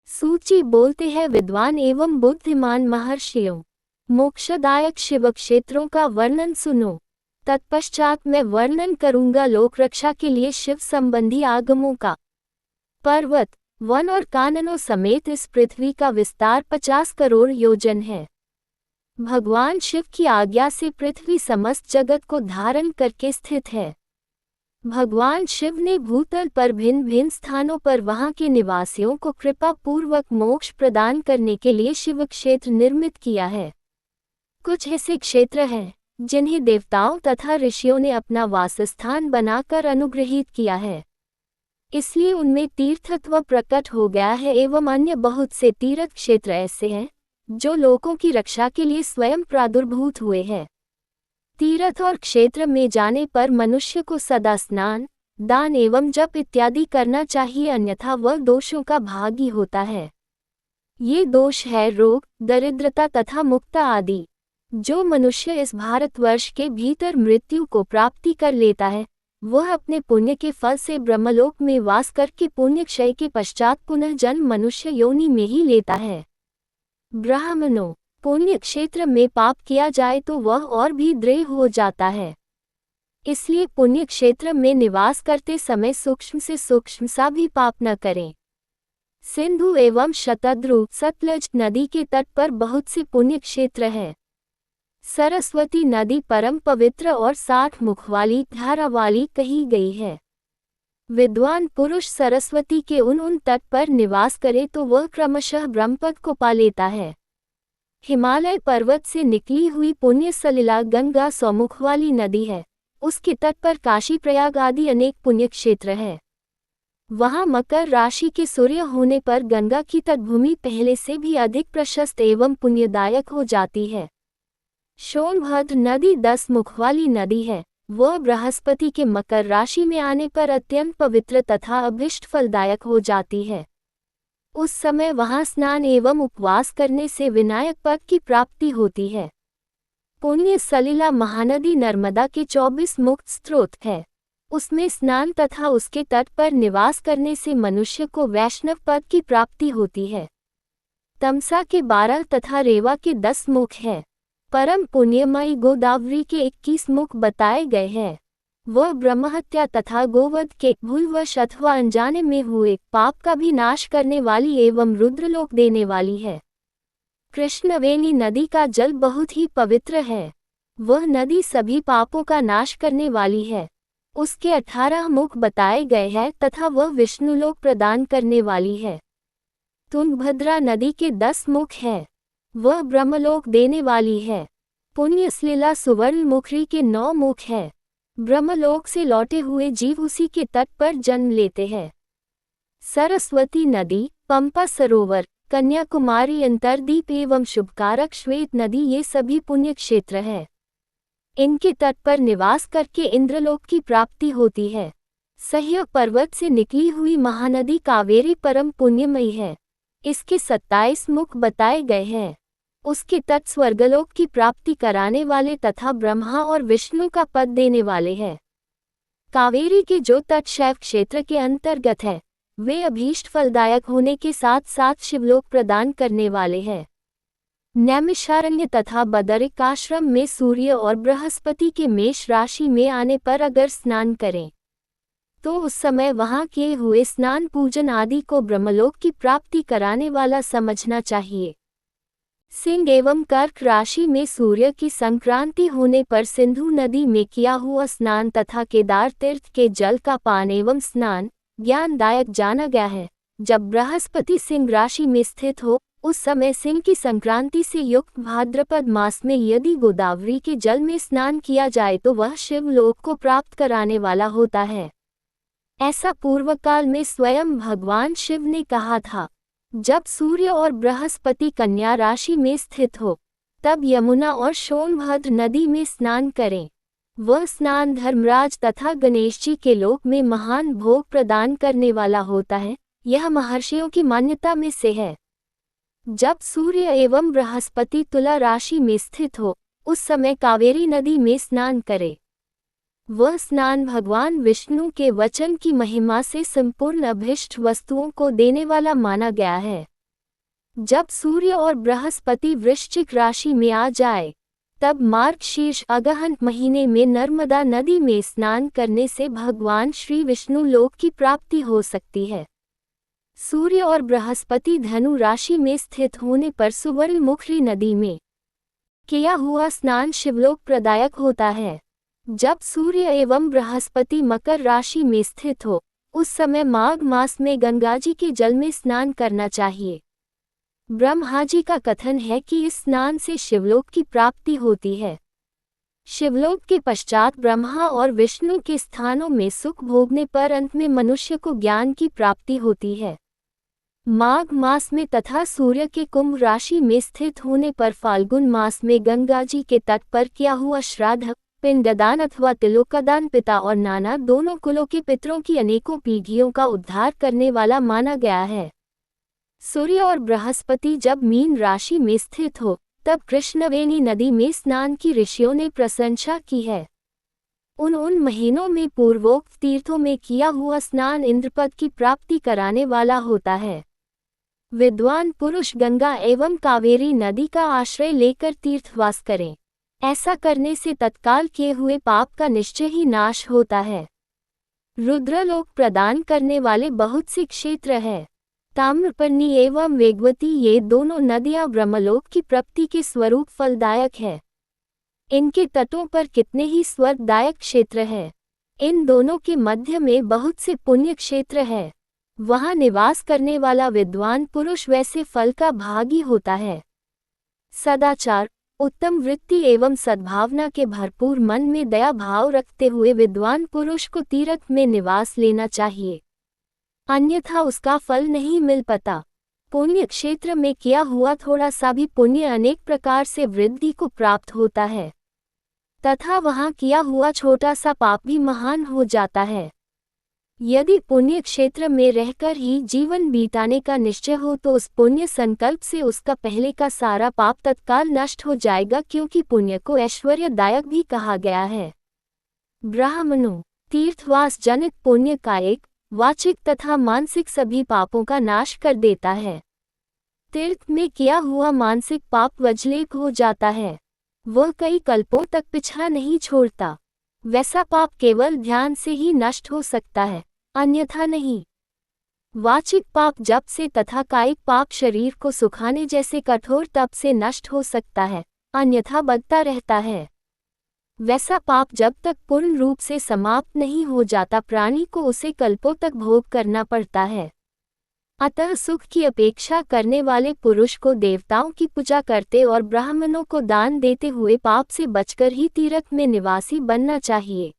सूची बोलते हैं विद्वान एवं बुद्धिमान महर्षियों। मोक्षदायक शिव क्षेत्रों का वर्णन सुनो। तत्पश्चात मैं वर्णन करूंगा लोक रक्षा के लिए शिव संबंधी आगमों का। पर्वत, वन और काननों समेत इस पृथ्वी का विस्तार 50 करोड़ योजन है। भगवान शिव की आज्ञा से पृथ्वी समस्त जगत को धारण करके स्थित है। भगवान शिव ने भूतल पर भिन्न भिन्न स्थानों पर वहां के निवासियों को कृपा पूर्वक मोक्ष प्रदान करने के लिए शिव क्षेत्र निर्मित किया है। कुछ ऐसे क्षेत्र हैं जिन्हें देवताओं तथा ऋषियों ने अपना वासस्थान बनाकर अनुग्रहित किया है, इसलिए उनमें तीर्थत्व प्रकट हो गया है। एवं अन्य बहुत से तीर्थ क्षेत्र ऐसे हैं जो लोगों की रक्षा के लिए स्वयं प्रादुर्भूत हुए हैं। तीर्थ और क्षेत्र में जाने पर मनुष्य को सदा स्नान, दान एवं जप इत्यादि करना चाहिए, अन्यथा वह दोषों का भागी होता है। ये दोष है रोग, दरिद्रता तथा मुक्ता आदि। जो मनुष्य इस भारतवर्ष के भीतर मृत्यु को प्राप्ति कर लेता है, वह अपने पुण्य के फल से ब्रह्मलोक में वास करके पुण्य क्षय के पश्चात पुनः जन्म मनुष्य योनि में ही लेता है। ब्राह्मणों, पुण्य क्षेत्र में पाप किया जाए तो वह और भी दृढ़ हो जाता है। इसलिए पुण्य क्षेत्र में निवास करते समय सूक्ष्म से सूक्ष्म सा भी पाप न करें। सिंधु एवं शतद्रु सतलज नदी के तट पर बहुत से पुण्य क्षेत्र हैं। सरस्वती नदी परम पवित्र और 60 मुख वाली धारा वाली कही गई है। विद्वान पुरुष सरस्वती के उन तट पर निवास करे तो वह क्रमशः ब्रह्मपद को पा लेता है। हिमालय पर्वत से निकली हुई पुण्य सलिला गंगा 100 मुख वाली नदी है। उसके तट पर काशी प्रयाग आदि अनेक पुण्य क्षेत्र है। वहां मकर राशि के सूर्य होने पर गंगा की तटभूमि पहले से भी अधिक प्रशस्त एवं पुण्यदायक हो जाती है। सोनभद्र नदी 10 मुख वाली नदी है। वह बृहस्पति के मकर राशि में आने पर अत्यंत पवित्र तथा अभीष्ट फलदायक हो जाती है। उस समय वहां स्नान एवं उपवास करने से विनायक पद की प्राप्ति होती है। पुण्य सलिला महानदी नर्मदा के 24 मुक्त स्रोत है। उसमें स्नान तथा उसके तट पर निवास करने से मनुष्य को वैष्णव पद की प्राप्ति होती है। तमसा के 12 तथा रेवा के 10 मुख है। परम पुण्यमयी गोदावरी के 21 मुख बताए गए हैं। वह ब्रह्महत्या तथा गोवध के भूलवश अथवा अनजाने में हुए पाप का भी नाश करने वाली एवं रुद्रलोक देने वाली है। कृष्णवेणी नदी का जल बहुत ही पवित्र है। वह नदी सभी पापों का नाश करने वाली है। उसके 18 मुख बताए गए हैं तथा वह विष्णुलोक प्रदान करने वाली है। तुंगभद्रा नदी के 10 मुख है। वह ब्रह्मलोक देने वाली है। पुण्यसलिला सुवर्णमुखी के 9 मुख है। ब्रह्मलोक से लौटे हुए जीव उसी के तट पर जन्म लेते हैं। सरस्वती नदी, पंपा सरोवर, कन्याकुमारी अंतरदीप एवं शुभकारक श्वेत नदी ये सभी पुण्य क्षेत्र है। इनके तट पर निवास करके इंद्रलोक की प्राप्ति होती है। सह्य पर्वत से निकली हुई महानदी कावेरी परम पुण्यमयी है। इसके 27 मुख बताए गए हैं। उसके तट स्वर्गलोक की प्राप्ति कराने वाले तथा ब्रह्मा और विष्णु का पद देने वाले हैं। कावेरी के जो तट शैव क्षेत्र के अंतर्गत है, वे अभीष्ट फलदायक होने के साथ साथ शिवलोक प्रदान करने वाले हैं। नैमिषारण्य तथा बदरिक आश्रम में सूर्य और बृहस्पति के मेष राशि में आने पर अगर स्नान करें तो उस समय वहां किए हुए स्नान पूजन आदि को ब्रह्मलोक की प्राप्ति कराने वाला समझना चाहिए। सिंह एवं कर्क राशि में सूर्य की संक्रांति होने पर सिंधु नदी में किया हुआ स्नान तथा केदार तीर्थ के जल का पान एवं स्नान ज्ञानदायक जाना गया है। जब बृहस्पति सिंह राशि में स्थित हो, उस समय सिंह की संक्रांति से युक्त भाद्रपद मास में यदि गोदावरी के जल में स्नान किया जाए तो वह शिवलोक को प्राप्त कराने वाला होता है। ऐसा पूर्वकाल में स्वयं भगवान शिव ने कहा था। जब सूर्य और बृहस्पति कन्या राशि में स्थित हो, तब यमुना और सोनभद्र नदी में स्नान करें। वह स्नान धर्मराज तथा गणेश जी के लोक में महान भोग प्रदान करने वाला होता है। यह महर्षियों की मान्यता में से है। जब सूर्य एवं बृहस्पति तुला राशि में स्थित हो, उस समय कावेरी नदी में स्नान करे। वह स्नान भगवान विष्णु के वचन की महिमा से संपूर्ण अभीष्ट वस्तुओं को देने वाला माना गया है। जब सूर्य और बृहस्पति वृश्चिक राशि में आ जाए, तब मार्गशीर्ष अगहन महीने में नर्मदा नदी में स्नान करने से भगवान श्री विष्णु लोक की प्राप्ति हो सकती है। सूर्य और बृहस्पति धनु राशि में स्थित होने पर सुवर्णमुखी नदी में किया हुआ स्नान शिवलोक प्रदायक होता है। जब सूर्य एवं बृहस्पति मकर राशि में स्थित हो, उस समय माघ मास में गंगाजी के जल में स्नान करना चाहिए। ब्रह्माजी का कथन है कि इस स्नान से शिवलोक की प्राप्ति होती है। शिवलोक के पश्चात ब्रह्मा और विष्णु के स्थानों में सुख भोगने पर अंत में मनुष्य को ज्ञान की प्राप्ति होती है। माघ मास में तथा सूर्य के कुंभ राशि में स्थित होने पर फाल्गुन मास में गंगाजी के तट पर किया हुआ श्राद्ध, पिंडदान अथवा तिलोकदान पिता और नाना दोनों कुलों के पितरों की अनेकों पीढ़ियों का उद्धार करने वाला माना गया है। सूर्य और बृहस्पति जब मीन राशि में स्थित हो, तब कृष्णवेणी नदी में स्नान की ऋषियों ने प्रशंसा की है। उन महीनों में पूर्वोक्त तीर्थों में किया हुआ स्नान इंद्रपद की प्राप्ति कराने वाला होता है। विद्वान पुरुष गंगा एवं कावेरी नदी का आश्रय लेकर तीर्थवास करें। ऐसा करने से तत्काल किए हुए पाप का निश्चय ही नाश होता है। रुद्रलोक प्रदान करने वाले बहुत से क्षेत्र है। ताम्रपर्णी एवं वेगवती ये दोनों नदियां ब्रह्मलोक की प्राप्ति के स्वरूप फलदायक है। इनके तटों पर कितने ही स्वर्गदायक क्षेत्र है। इन दोनों के मध्य में बहुत से पुण्य क्षेत्र है। वहां निवास करने वाला विद्वान पुरुष वैसे फल का भागी होता है। सदाचार, उत्तम वृत्ति एवं सद्भावना के भरपूर मन में दया भाव रखते हुए विद्वान पुरुष को तीर्थ में निवास लेना चाहिए, अन्यथा उसका फल नहीं मिल पाता। पुण्य क्षेत्र में किया हुआ थोड़ा सा भी पुण्य अनेक प्रकार से वृद्धि को प्राप्त होता है, तथा वहां किया हुआ छोटा सा पाप भी महान हो जाता है। यदि पुण्य क्षेत्र में रहकर ही जीवन बीताने का निश्चय हो तो उस पुण्य संकल्प से उसका पहले का सारा पाप तत्काल नष्ट हो जाएगा, क्योंकि पुण्य को ऐश्वर्यदायक भी कहा गया है। ब्राह्मणों, तीर्थवास जनित पुण्य कायिक, वाचिक तथा मानसिक सभी पापों का नाश कर देता है। तीर्थ में किया हुआ मानसिक पाप वज्लेप हो जाता है, वह कई कल्पों तक पीछा नहीं छोड़ता। वैसा पाप केवल ध्यान से ही नष्ट हो सकता है, अन्यथा नहीं। वाचिक पाप जप से तथा कायिक पाप शरीर को सुखाने जैसे कठोर तप से नष्ट हो सकता है, अन्यथा बढ़ता रहता है। वैसा पाप जब तक पूर्ण रूप से समाप्त नहीं हो जाता, प्राणी को उसे कल्पों तक भोग करना पड़ता है। अतः सुख की अपेक्षा करने वाले पुरुष को देवताओं की पूजा करते और ब्राह्मणों को दान देते हुए पाप से बचकर ही तीर्थ में निवासी बनना चाहिए।